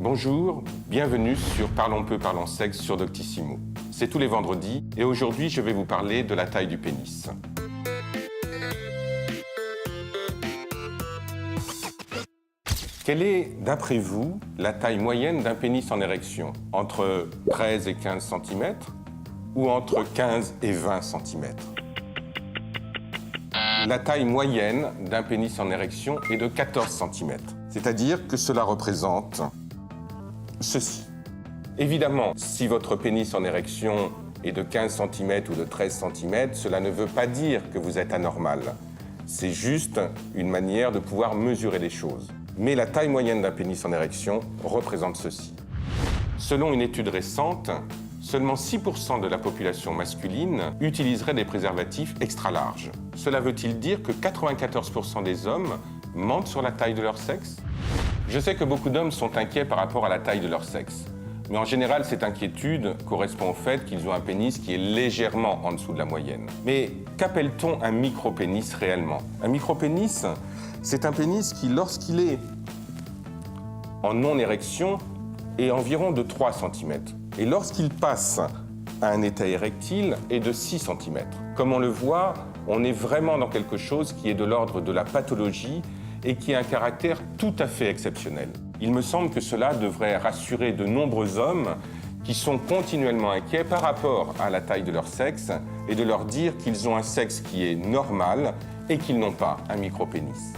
Bonjour, bienvenue sur Parlons peu, parlons sexe sur Doctissimo. C'est tous les vendredis et aujourd'hui je vais vous parler de la taille du pénis. Quelle est, d'après vous, la taille moyenne d'un pénis en érection? Entre 13 et 15 cm ou entre 15 et 20 cm? La taille moyenne d'un pénis en érection est de 14 cm. C'est-à-dire que cela représente ceci. Évidemment, si votre pénis en érection est de 15 cm ou de 13 cm, cela ne veut pas dire que vous êtes anormal. C'est juste une manière de pouvoir mesurer les choses. Mais la taille moyenne d'un pénis en érection représente ceci. Selon une étude récente, seulement 6% de la population masculine utiliserait des préservatifs extra larges. Cela veut-il dire que 94% des hommes mentent sur la taille de leur sexe? Je sais que beaucoup d'hommes sont inquiets par rapport à la taille de leur sexe. Mais en général, cette inquiétude correspond au fait qu'ils ont un pénis qui est légèrement en dessous de la moyenne. Mais qu'appelle-t-on un micro-pénis réellement? Un micro-pénis, c'est un pénis qui, lorsqu'il est en non-érection, est environ de 3 cm. Et lorsqu'il passe à un état érectile, est de 6 cm. Comme on le voit, on est vraiment dans quelque chose qui est de l'ordre de la pathologie et qui a un caractère tout à fait exceptionnel. Il me semble que cela devrait rassurer de nombreux hommes qui sont continuellement inquiets par rapport à la taille de leur sexe et de leur dire qu'ils ont un sexe qui est normal et qu'ils n'ont pas un micro-pénis.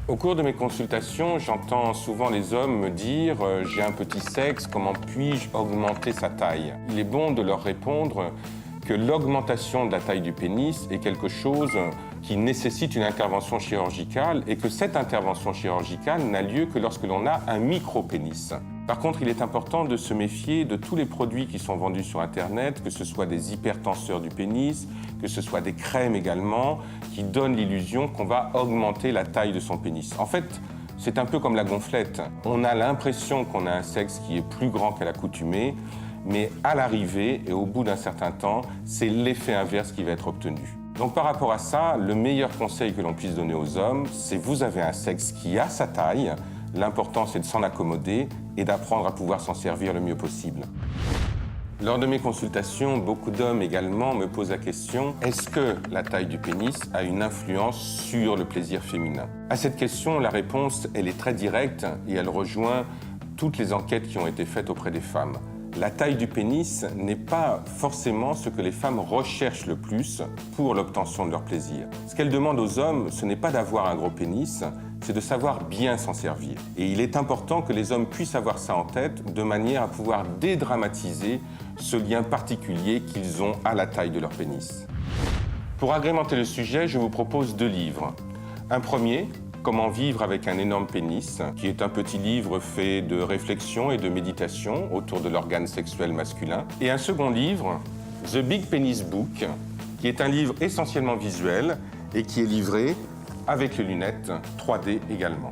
Au cours de mes consultations, j'entends souvent les hommes me dire « j'ai un petit sexe, comment puis-je augmenter sa taille ?» Il est bon de leur répondre que l'augmentation de la taille du pénis est quelque chose qui nécessite une intervention chirurgicale et que cette intervention chirurgicale n'a lieu que lorsque l'on a un micro-pénis. Par contre, il est important de se méfier de tous les produits qui sont vendus sur Internet, que ce soit des hypertenseurs du pénis, que ce soit des crèmes également, qui donnent l'illusion qu'on va augmenter la taille de son pénis. En fait, c'est un peu comme la gonflette. On a l'impression qu'on a un sexe qui est plus grand qu'à l'accoutumée, mais à l'arrivée et au bout d'un certain temps, c'est l'effet inverse qui va être obtenu. Donc par rapport à ça, le meilleur conseil que l'on puisse donner aux hommes, c'est vous avez un sexe qui a sa taille, l'important c'est de s'en accommoder et d'apprendre à pouvoir s'en servir le mieux possible. Lors de mes consultations, beaucoup d'hommes également me posent la question « Est-ce que la taille du pénis a une influence sur le plaisir féminin ?» À cette question, la réponse elle est très directe et elle rejoint toutes les enquêtes qui ont été faites auprès des femmes. La taille du pénis n'est pas forcément ce que les femmes recherchent le plus pour l'obtention de leur plaisir. Ce qu'elles demandent aux hommes, ce n'est pas d'avoir un gros pénis, c'est de savoir bien s'en servir. Et il est important que les hommes puissent avoir ça en tête de manière à pouvoir dédramatiser ce lien particulier qu'ils ont à la taille de leur pénis. Pour agrémenter le sujet, je vous propose 2 livres. Un premier, Comment vivre avec un énorme pénis, qui est un petit livre fait de réflexion et de méditation autour de l'organe sexuel masculin. Et un second livre, The Big Penis Book, qui est un livre essentiellement visuel et qui est livré avec les lunettes 3D également.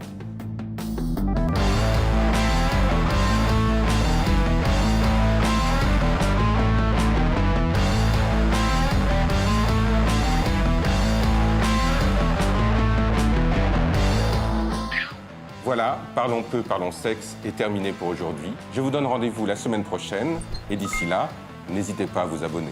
Voilà, Parlons peu, parlons sexe est terminé pour aujourd'hui. Je vous donne rendez-vous la semaine prochaine et d'ici là, n'hésitez pas à vous abonner.